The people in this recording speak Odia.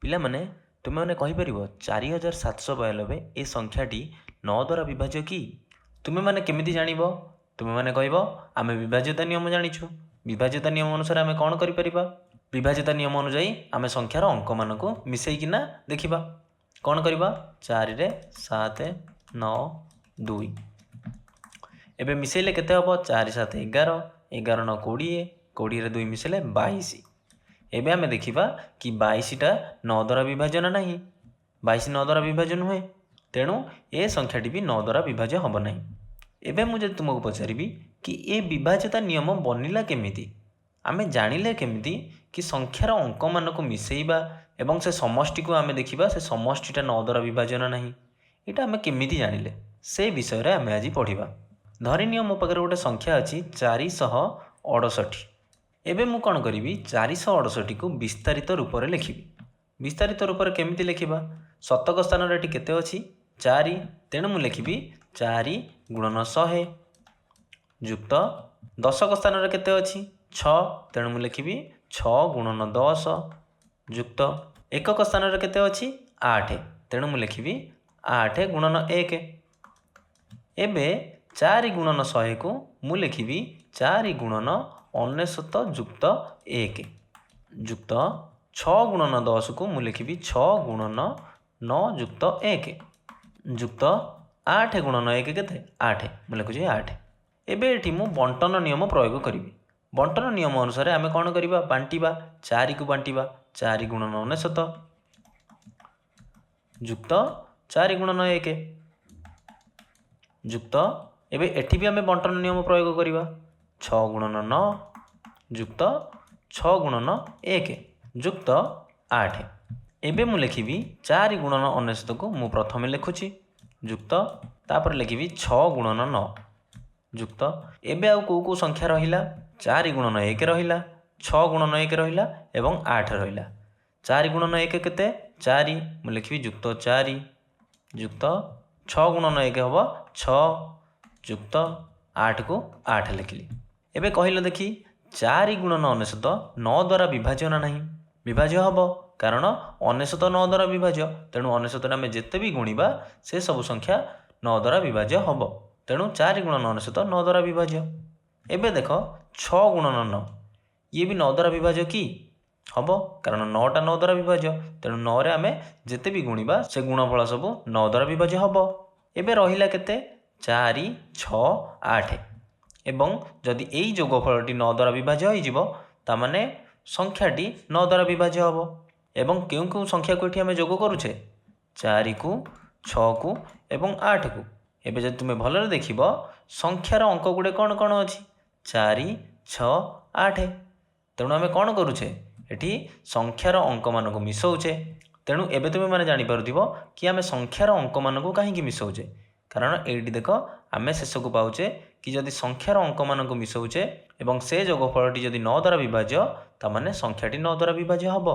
ପିଲାମାନେ ତୁମେମାନେ କହିପାରିବ 4792 ଏ ସଂଖ୍ୟାଟି 9 ଦ୍ୱାରା ବିଭାଜ୍ୟ କି? ତୁମେମାନେ କେମିତି ଜାଣିବ? ତୁମେମାନେ କହିବ ଆମେ ବିଭାଜ୍ୟତା ନିୟମ ଜାଣିଛୁ। ବିଭାଜ୍ୟତା ନିୟମ ଅନୁସାରେ ଆମେ କ'ଣ କରିପାରିବା? ବିଭାଜ୍ୟତା ନିୟମ ଅନୁଯାୟୀ ଆମେ ସଂଖ୍ୟାର ଅଙ୍କମାନଙ୍କୁ ମିଶାଇକିନା ଦେଖିବା। କ'ଣ କରିବା? 4ରେ 7 9 2 ଏବେ ମିଶାଇଲେ କେତେ ହେବ? 4 7 11 11 9 20 20ରେ 2 ମିଶାଇଲେ 22। ଏବେ ଆମେ ଦେଖିବା କି 22ଟା 9 ଦ୍ୱାରା ବିଭାଜ୍ୟ ନା ନାହିଁ। 22 9 ଦ୍ୱାରା ବିଭାଜ୍ୟ ନୁହେଁ, ତେଣୁ ଏ ସଂଖ୍ୟାଟି ବି 9 ଦ୍ୱାରା ବିଭାଜ୍ୟ ହେବ ନାହିଁ। ଏବେ ମୁଁ ଯଦି ତୁମକୁ ପଚାରିବି କି ଏ ବିଭାଜ୍ୟତା ନିୟମ ବନିଲା କେମିତି, ଆମେ ଜାଣିଲେ କେମିତି କି ସଂଖ୍ୟାର ଅଙ୍କମାନଙ୍କୁ ମିଶାଇବା ଏବଂ ସେ ସମଷ୍ଟିକୁ ଆମେ ଦେଖିବା ସେ ସମଷ୍ଟିଟା 9 ଦ୍ୱାରା ବିଭାଜ୍ୟ ନା ନାହିଁ, ଏଇଟା ଆମେ କେମିତି ଜାଣିଲେ ସେ ବିଷୟରେ ଆମେ ଆଜି ପଢ଼ିବା। ଧରିନିଅ ମୋ ପାଖରେ ଗୋଟେ ସଂଖ୍ୟା ଅଛି 468। ଏବେ ମୁଁ କ'ଣ କରିବି? 468କୁ ବିସ୍ତାରିତ ରୂପରେ ଲେଖିବି। ବିସ୍ତାରିତ ରୂପରେ କେମିତି ଲେଖିବା? ଶତକ ସ୍ଥାନରେ ଏଠି କେତେ ଅଛି? 4, ତେଣୁ ମୁଁ ଲେଖିବି 4 ଗୁଣନ 100 ଯୁକ୍ତ ଦଶକ ସ୍ଥାନରେ କେତେ ଅଛି? 6, ତେଣୁ ମୁଁ ଲେଖିବି 6 ଗୁଣନ 10 ଯୁକ୍ତ ଏକକ ସ୍ଥାନରେ କେତେ ଅଛି? 8, ତେଣୁ ମୁଁ ଲେଖିବି 8 ଗୁଣନ 1। ଏବେ 4 ଗୁଣନ 100କୁ ମୁଁ ଲେଖିବି 4 ଗୁଣନ 99 ଯୁକ୍ତ 1 ଯୁକ୍ତ 6 ଗୁଣନ 10କୁ ମୁଁ ଲେଖିବି 6 ଗୁଣନ 9 ଯୁକ୍ତ 1 ଯୁକ୍ତ 8 ଗୁଣନ 1 କେତେ? 8, ମୁଁ ଲେଖୁଛି 8। ଏବେ ଏଠି ମୁଁ ବଣ୍ଟନ ନିୟମ ପ୍ରୟୋଗ କରିବି। ବଣ୍ଟନ ନିୟମ ଅନୁସାରେ ଆମେ କ'ଣ କରିବା? ବାଣ୍ଟିବା। 4କୁ ବାଣ୍ଟିବା 4 ଗୁଣନ 99 ଯୁକ୍ତ 4 ଗୁଣନ 1 ଯୁକ୍ତ ଏବେ ଏଠି ବି ଆମେ ବଣ୍ଟନ ନିୟମ ପ୍ରୟୋଗ କରିବା। 6 ଗୁଣନ 9 ଯୁକ୍ତ 6 ଗୁଣନ 1 ଯୁକ୍ତ 8। ଏବେ ମୁଁ ଲେଖିବି 4 ଗୁଣନ 99କୁ ମୁଁ ପ୍ରଥମେ ଲେଖୁଛି ଯୁକ୍ତ ତାପରେ ଲେଖିବି 6 ଗୁଣନ 9 ଯୁକ୍ତ ଏବେ ଆଉ କେଉଁ କେଉଁ ସଂଖ୍ୟା ରହିଲା? 4 ଗୁଣନ 1 ରହିଲା, 6 ଗୁଣନ 1 ରହିଲା ଏବଂ 8 ରହିଲା। 4 ଗୁଣନ 1 କେତେ? 4, ମୁଁ ଲେଖିବି ଯୁକ୍ତ 4 ଯୁକ୍ତ 6 ଗୁଣନ 1 ହେବ 6 ଯୁକ୍ତ 8କୁ 8 ଲେଖିଲି। ଏବେ କହିଲ ଦେଖି 4 ଗୁଣନ 99 9 ଦ୍ୱାରା ବିଭାଜ୍ୟ ନା ନାହିଁ? ବିଭାଜ୍ୟ ହେବ, କାରଣ 99 9 ଦ୍ୱାରା ବିଭାଜ୍ୟ, ତେଣୁ 99ରେ ଆମେ ଯେତେ ବି ଗୁଣିବା ସେ ସବୁ ସଂଖ୍ୟା 9 ଦ୍ୱାରା ବିଭାଜ୍ୟ ହେବ, ତେଣୁ 4 ଗୁଣନ 99 9 ଦ୍ୱାରା ବିଭାଜ୍ୟ। ଏବେ ଦେଖ 6 ଗୁଣନ 9 ଇଏ ବି 9 ଦ୍ୱାରା ବିଭାଜ୍ୟ କି? ହେବ, କାରଣ 9ଟା 9 ଦ୍ୱାରା ବିଭାଜ୍ୟ, ତେଣୁ 9ରେ ଆମେ ଯେତେ ବି ଗୁଣିବା ସେ ଗୁଣଫଳ ସବୁ 9 ଦ୍ୱାରା ବିଭାଜ୍ୟ ହେବ। ଏବେ ରହିଲା କେତେ? 4 6 8 ଏବଂ ଯଦି ଏଇ ଯୋଗଫଳଟି 9 ଦ୍ୱାରା ବିଭାଜ୍ୟ ହୋଇଯିବ ତାମାନେ ସଂଖ୍ୟାଟି 9 ଦ୍ୱାରା ବିଭାଜ୍ୟ ହେବ। ଏବଂ କେଉଁ କେଉଁ ସଂଖ୍ୟାକୁ ଏଠି ଆମେ ଯୋଗ କରୁଛେ? 4କୁ 6କୁ ଏବଂ 8କୁ। ଏବେ ଯଦି ତୁମେ ଭଲରେ ଦେଖିବ ସଂଖ୍ୟାର ଅଙ୍କ ଗୁଡ଼ିକ କ'ଣ କ'ଣ ଅଛି? 4 6 8, ତେଣୁ ଆମେ କ'ଣ କରୁଛେ? ଏଠି ସଂଖ୍ୟାର ଅଙ୍କମାନଙ୍କୁ ମିଶାଉଛେ। ତେଣୁ ଏବେ ତୁମେମାନେ ଜାଣିପାରୁଥିବ କି ଆମେ ସଂଖ୍ୟାର ଅଙ୍କମାନଙ୍କୁ କାହିଁକି ମିଶାଉଛେ, କାରଣ ଏଇଠି ଦେଖ ଆମେ ଶେଷକୁ ପାଉଛେ କି ଯଦି ସଂଖ୍ୟାର ଅଙ୍କମାନଙ୍କୁ ମିଶାଉଛେ ଏବଂ ସେ ଯୋଗଫଳଟି ଯଦି 9 ଦ୍ୱାରା ବିଭାଜ୍ୟ ତାମାନେ ସଂଖ୍ୟାଟି 9 ଦ୍ୱାରା ବିଭାଜ୍ୟ ହେବ।